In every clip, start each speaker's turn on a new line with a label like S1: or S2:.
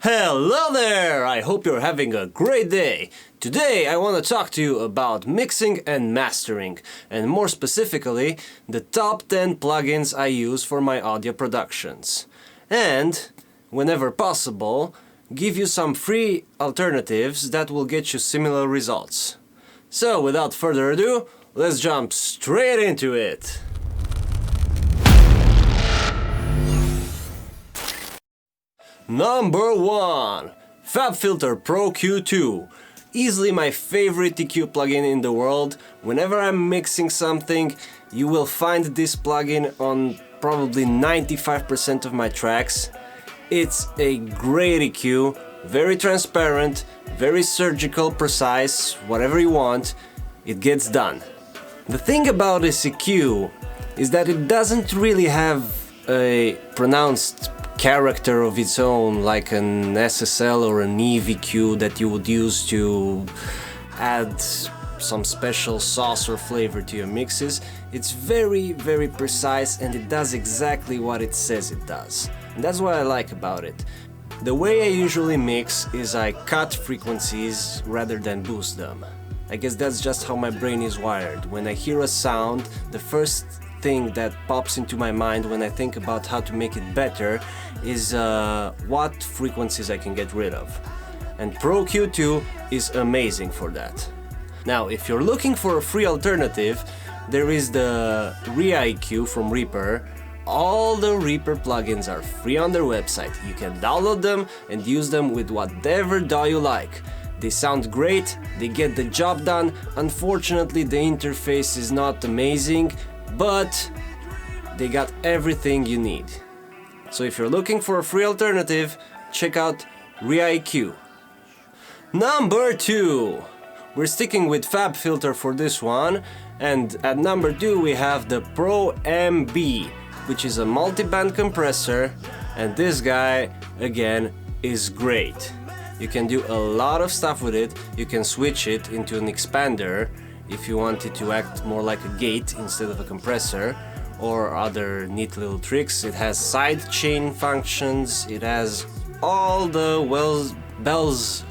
S1: Hello there! I hope you're having a great day. Today I want to talk to you about mixing and mastering, and more specifically, the top 10 plugins I use for my audio productions. And, whenever possible, give you some free alternatives that will get you similar results. So, without further ado, let's jump straight into it! Number 1. FABFILTER Pro Q2. Easily my favorite EQ plugin in the world. Whenever I'm mixing something, you will find this plugin on probably 95% of my tracks. It's a great EQ, very transparent, very surgical, precise, whatever you want, it gets done. The thing about this EQ is that it doesn't really have a pronounced character of its own, like an SSL or an EQ that you would use to add some special sauce or flavor to your mixes. It's very precise and it does exactly what it says it does. And that's what I like about it. The way I usually mix is I cut frequencies rather than boost them. I guess that's just how my brain is wired. When I hear a sound, the first thing that pops into my mind when I think about how to make it better is what frequencies I can get rid of. And Pro Q2 is amazing for that. Now, if you're looking for a free alternative, there is the REACOMP from Reaper. All the Reaper plugins are free on their website. You can download them and use them with whatever DAW you like. They sound great, they get the job done. Unfortunately, the interface is not amazing, but they got everything you need. So if you're looking for a free alternative, check out REACOMP. Number 2. We're sticking with FABFILTER for this one, and at number 2 we have the Pro MB, which is a multi-band compressor, and this guy, again, is great. You can do a lot of stuff with it. You can switch it into an expander if you want it to act more like a gate instead of a compressor, or other neat little tricks. It has sidechain functions, it has all the bells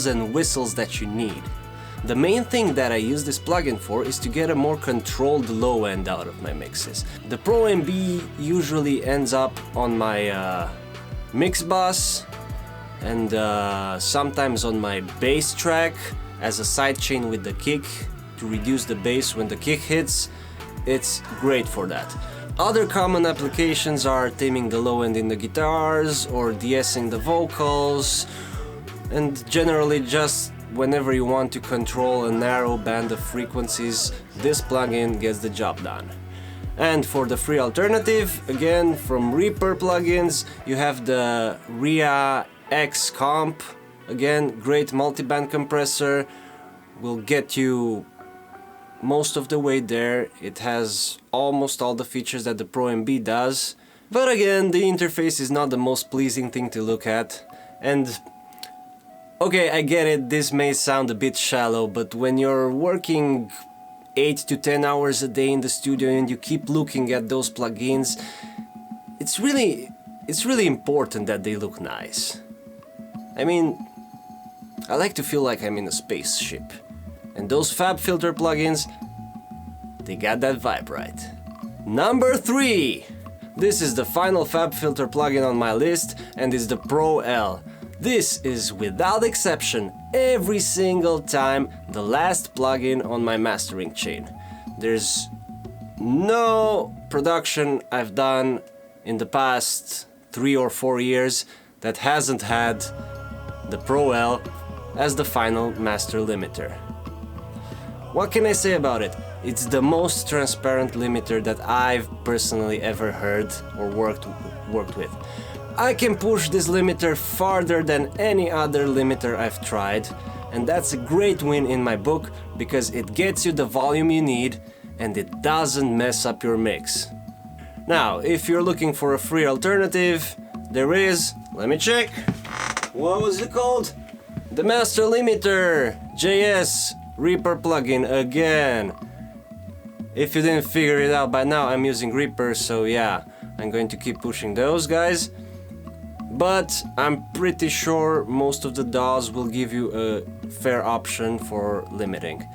S1: and whistles that you need. The main thing that I use this plugin for is to get a more controlled low end out of my mixes. The Pro MB usually ends up on my mix bus and sometimes on my bass track as a sidechain with the kick to reduce the bass when the kick hits. It's great for that. Other common applications are taming the low end in the guitars or de-essing the vocals, and generally just whenever you want to control a narrow band of frequencies, this plugin gets the job done. And for the free alternative, again from Reaper plugins, you have the REAXCOMP. Again, great multi-band compressor, will get you most of the way there. It has almost all the features that the Pro MB does, but again, the interface is not the most pleasing thing to look at. And okay, I get it, this may sound a bit shallow, but when you're working 8 to 10 hours a day in the studio and you keep looking at those plugins, it's really important that they look nice. I mean, I like to feel like I'm in a spaceship, and those FABFILTER plugins, they got that vibe right. Number 3. This is the final FABFILTER plugin on my list, and is the Pro L. This is, without exception, every single time the last plugin on my mastering chain. There's no production I've done in the past 3 or 4 years that hasn't had the Pro L as the final master limiter. What can I say about it? It's the most transparent limiter that I've personally ever heard or worked with. I can push this limiter farther than any other limiter I've tried, and that's a great win in my book because it gets you the volume you need and it doesn't mess up your mix. Now, if you're looking for a free alternative, there is, let me check, what was it called? The Master Limiter JS Reaper plugin again. If you didn't figure it out by now, I'm using Reaper, so yeah, I'm going to keep pushing those guys. but I'm pretty sure most of the DAWs will give you a fair option for limiting.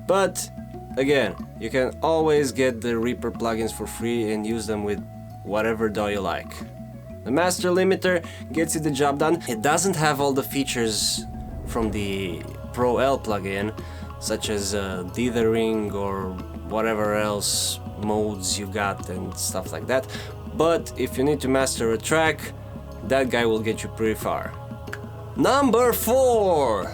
S1: But again, you can always get the Reaper plugins for free and use them with whatever DAW you like. The master limiter gets you the job done. It doesn't have all the features from the Pro L plugin, such as dithering or whatever else modes you got and stuff like that. But if you need to master a track, that guy will get you pretty far. Number 4!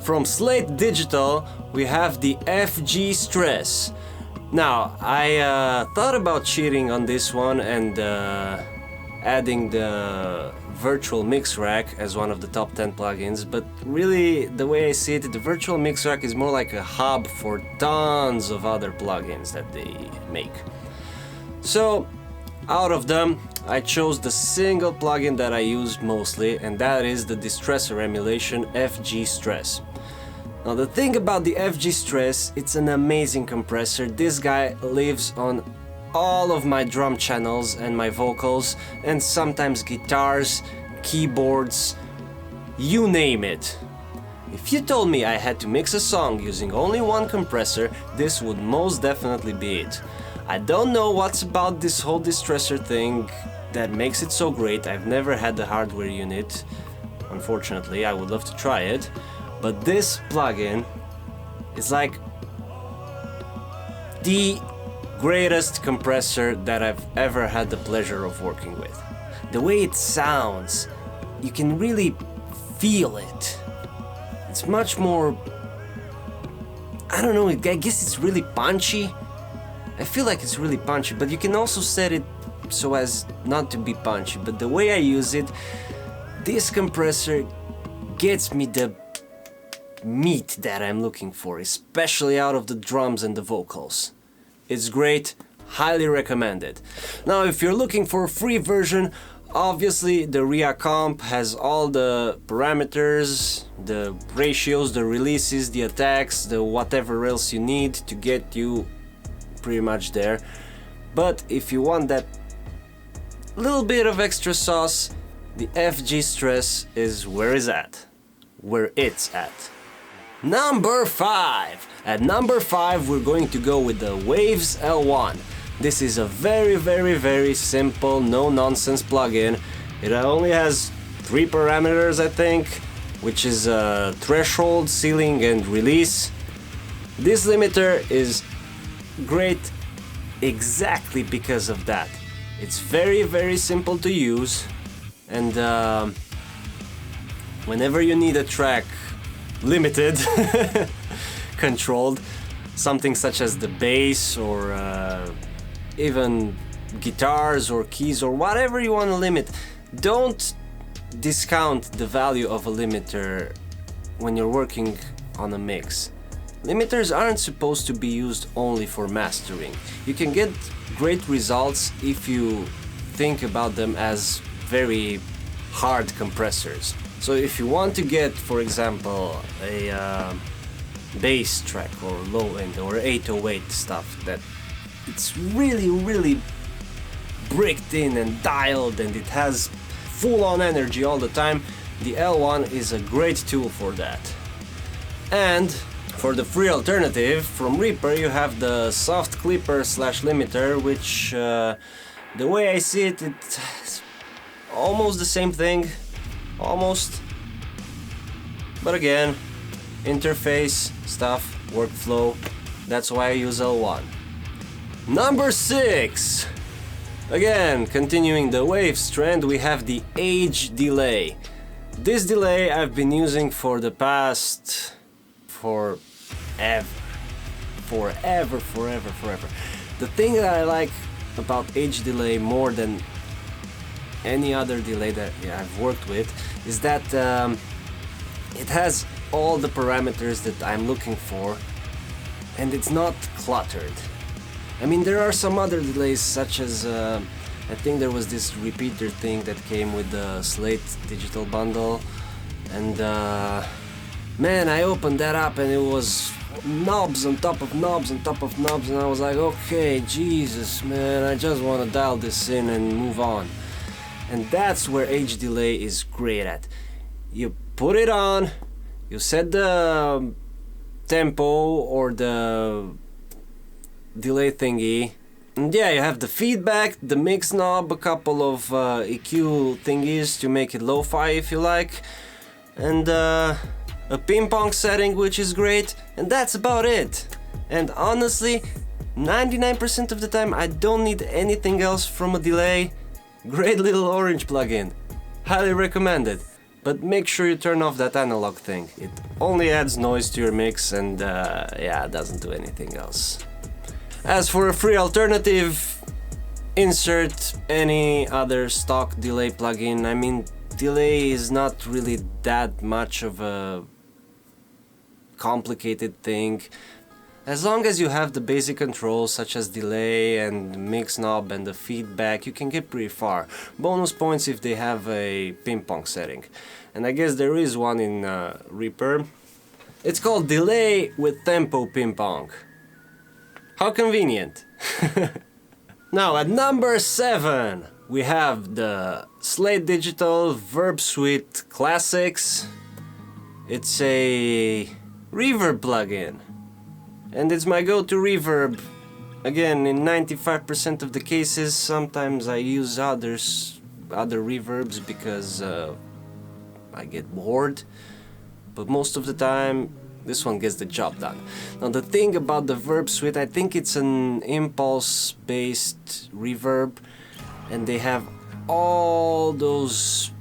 S1: From SLATE Digital, we have the FG Stress. Now, I thought about cheating on this one and adding the virtual mix rack as one of the top 10 plugins, but really the way I see it, the virtual mix rack is more like a hub for tons of other plugins that they make. So out of them I chose the single plugin that I use mostly, and that is the distressor emulation FG Stress. Now the thing about the FG Stress, it's an amazing compressor. This guy lives on all of my drum channels and my vocals, and sometimes guitars, keyboards, you name it. If you told me I had to mix a song using only one compressor, this would most definitely be it. I don't know what's about this whole distressor thing that makes it so great. I've never had the hardware unit, unfortunately. I would love to try it, but this plugin is like the greatest compressor that I've ever had the pleasure of working with. The way it sounds, you can really feel it. It's much more, I don't know, I guess it's really punchy. I feel like it's really punchy, but you can also set it so as not to be punchy. But the way I use it, this compressor gets me the meat that I'm looking for, especially out of the drums and the vocals. It's great, highly recommended. Now if you're looking for a free version, obviously the REACOMP has all the parameters, the ratios, the releases, the attacks, the whatever else you need to get you pretty much there. But if you want that little bit of extra sauce, the FG Stress is where it's at. Number 5. At number 5 we're going to go with the Waves L1. This is a very simple, no-nonsense plugin. It only has 3 parameters, I think, which is threshold, ceiling and release. This limiter is great exactly because of that. It's very simple to use, and whenever you need a track limited, controlled, something such as the bass or even guitars or keys or whatever you want to limit, don't discount the value of a limiter when you're working on a mix. Limiters aren't supposed to be used only for mastering. You can get great results if you think about them as very hard compressors. So if you want to get, for example, a bass track or low end or 808 stuff that it's really bricked in and dialed and it has full-on energy all the time, the L1 is a great tool for that. And for the free alternative from Reaper, you have the soft clipper slash limiter, which the way I see it, it's almost the same thing, almost. But again, interface stuff, workflow, that's why I use L1. Number 6. Again, continuing the waves trend, we have the age delay. This delay I've been using for the past forever. The thing that I like about age delay more than any other delay that I've worked with is that it has all the parameters that I'm looking for and it's not cluttered. I mean, there are some other delays such as I think there was this repeater thing that came with the SLATE digital bundle, and man, I opened that up and it was knobs on top of knobs on top of knobs, and I was like, okay, Jesus, man, I just want to dial this in and move on. And that's where H delay is great at. You put it on, you set the tempo or the delay thingy, and yeah, you have the feedback, the mix knob, a couple of EQ thingies to make it lo-fi if you like, and a ping-pong setting, which is great, and that's about it. And honestly, 99% of the time I don't need anything else from a delay. Great little orange plugin, highly recommended. But make sure you turn off that analog thing. It only adds noise to your mix and yeah, it doesn't do anything else. As for a free alternative, insert any other stock delay plugin. I mean, delay is not really that much of a complicated thing. As long as you have the basic controls such as delay and mix knob and the feedback, you can get pretty far. Bonus points if they have a ping-pong setting. And I guess there is one in Reaper. It's called delay with tempo ping-pong. How convenient. Now at number 7 we have the SLATE Digital VERBSUITE Classics. It's a reverb plugin. And it's my go-to reverb. Again, in 95% of the cases, sometimes I use other reverbs because I get bored. But most of the time, this one gets the job done. Now the thing about the VERBSUITE, I think it's an impulse-based reverb, and they have all those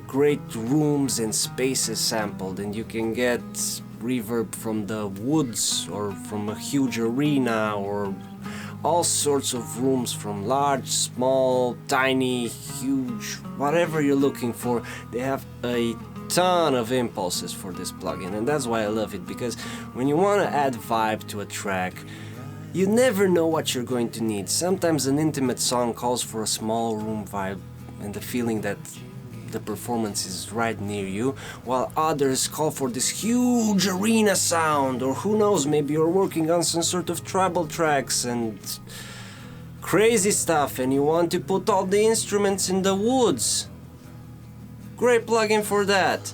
S1: great rooms and spaces sampled, and you can get reverb from the woods or from a huge arena or all sorts of rooms, from large, small, tiny, huge, whatever you're looking for. They have a ton of impulses for this plugin, and that's why I love it, because when you want to add vibe to a track, you never know what you're going to need. Sometimes an intimate song calls for a small room vibe and the feeling that the performance is right near you, while others call for this huge arena sound, or who knows, maybe you're working on some sort of tribal tracks and crazy stuff and you want to put all the instruments in the woods. Great plugin for that.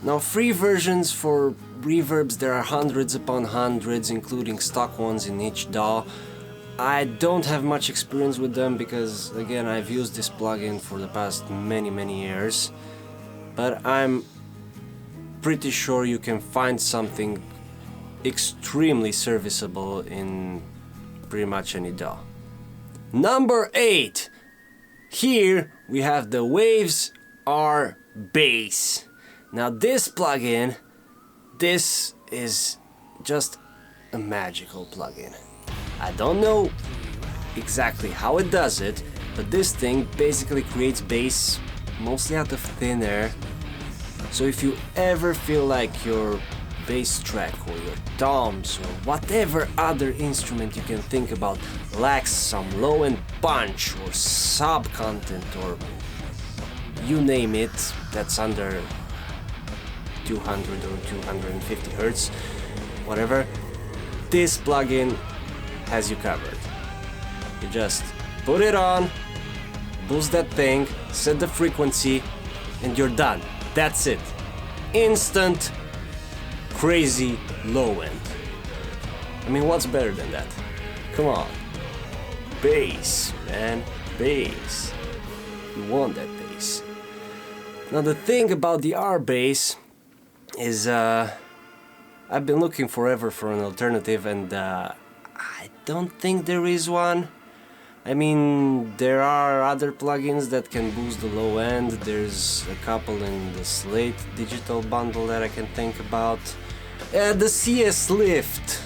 S1: Now, free versions for reverbs, there are hundreds upon hundreds, including stock ones in each DAW. I don't have much experience with them because, again, I've used this plugin for the past many years, but I'm pretty sure you can find something extremely serviceable in pretty much any DAW. Number 8. Here we have the Waves R Bass. Now this plugin, this is just a magical plugin. I don't know exactly how it does it, but this thing basically creates bass mostly out of thin air. So if you ever feel like your bass track or your toms or whatever other instrument you can think about lacks some low-end punch or sub content or you name it that's under 200 or 250 Hertz, whatever, this plugin has you covered. You just put it on, boost that thing, set the frequency, and you're done. That's it. Instant, crazy low end. I mean, what's better than that? Come on. Bass, man. Bass. You want that bass. Now the thing about the R bass is I've been looking forever for an alternative, and I don't think there is one. I mean, there are other plugins that can boost the low end. There's a couple in the SLATE digital bundle that I can think about. The CS Lift.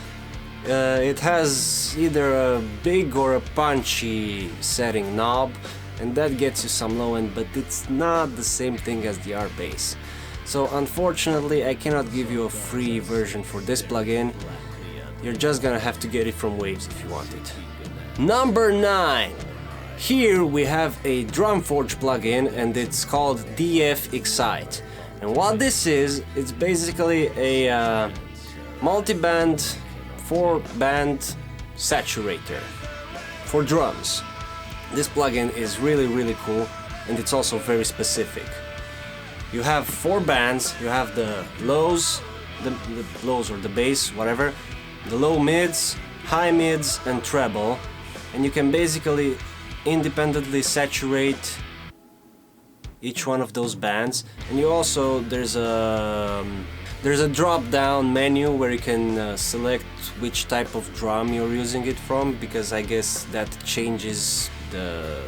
S1: It has either a big or a punchy setting knob, and that gets you some low end, but it's not the same thing as the R bass. So unfortunately I cannot give you a free version for this plugin. You're just gonna have to get it from Waves if you want it. Number 9. Here we have a DRUMFORGE plugin, and it's called DF-XCITE. And what this is, it's basically a multi-band 4-band saturator for drums. This plugin is really cool. and it's also very specific. You have 4 bands, you have the lows, the lows or the bass, whatever, the low mids, high mids and treble, and you can basically independently saturate each one of those bands. And you also, there's a drop down menu where you can select which type of drum you're using it from, because I guess that changes the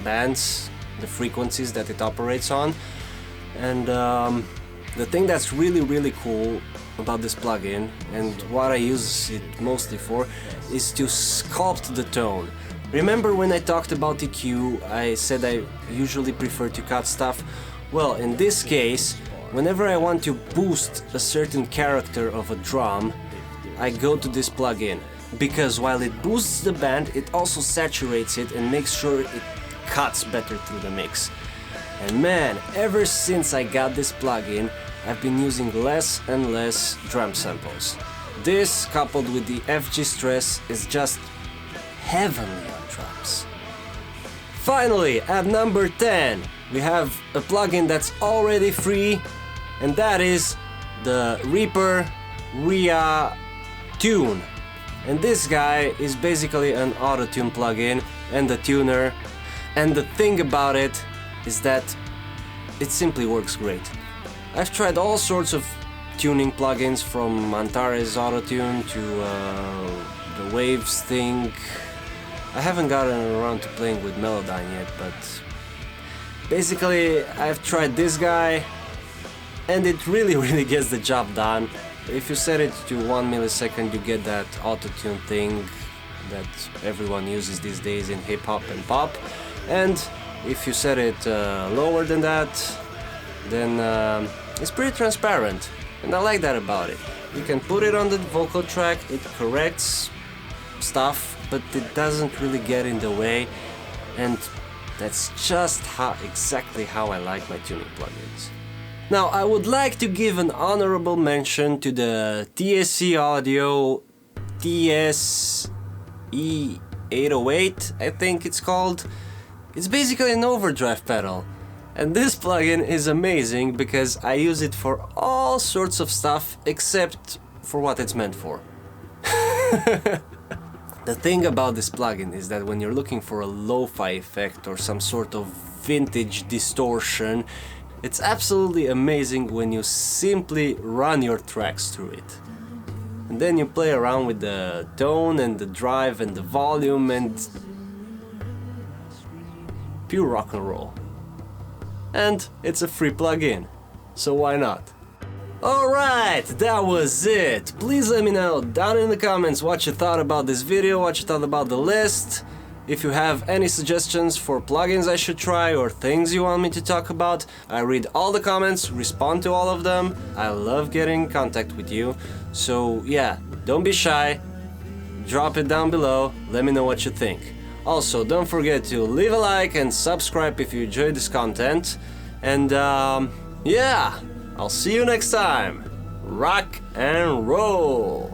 S1: bands, the frequencies that it operates on. And the thing that's really cool about this plugin, and what I use it mostly for, is to sculpt the tone. Remember when I talked about EQ, I said I usually prefer to cut stuff? Well, in this case, whenever I want to boost a certain character of a drum, I go to this plugin, because while it boosts the band, it also saturates it and makes sure it cuts better through the mix. And man, ever since I got this plugin, I've been using less and less drum samples. This, coupled with the FG stress, is just heavenly on drums. Finally, at number 10, we have a plugin that's already free, and that is the Reaper REATONE. And this guy is basically an auto-tune plugin and a tuner, and the thing about it is that it simply works great. I've tried all sorts of tuning plugins, from Antares Auto-Tune to the Waves thing. I haven't gotten around to playing with Melodyne yet, but basically I've tried this guy and it really gets the job done. If you set it to 1 millisecond, you get that auto-tune thing that everyone uses these days in hip-hop and pop, and if you set it lower than that, then it's pretty transparent, and I like that about it. You can put it on the vocal track, it corrects stuff, but it doesn't really get in the way, and that's just exactly how I like my tuning plugins. Now, I would like to give an honorable mention to the TSC Audio TSE808, I think it's called. It's basically an overdrive pedal, and this plugin is amazing because I use it for all sorts of stuff except for what it's meant for. The thing about this plugin is that when you're looking for a lo-fi effect or some sort of vintage distortion, it's absolutely amazing when you simply run your tracks through it. And then you play around with the tone and the drive and the volume, and pure rock and roll. And it's a free plugin, so why not? Alright, that was it. Please let me know down in the comments what you thought about this video, what you thought about the list. If you have any suggestions for plugins I should try or things you want me to talk about, I read all the comments, respond to all of them. I love getting in contact with you. So yeah, don't be shy, drop it down below, let me know what you think. Also, don't forget to leave a like and subscribe if you enjoyed this content. And yeah, I'll see you next time. Rock and roll!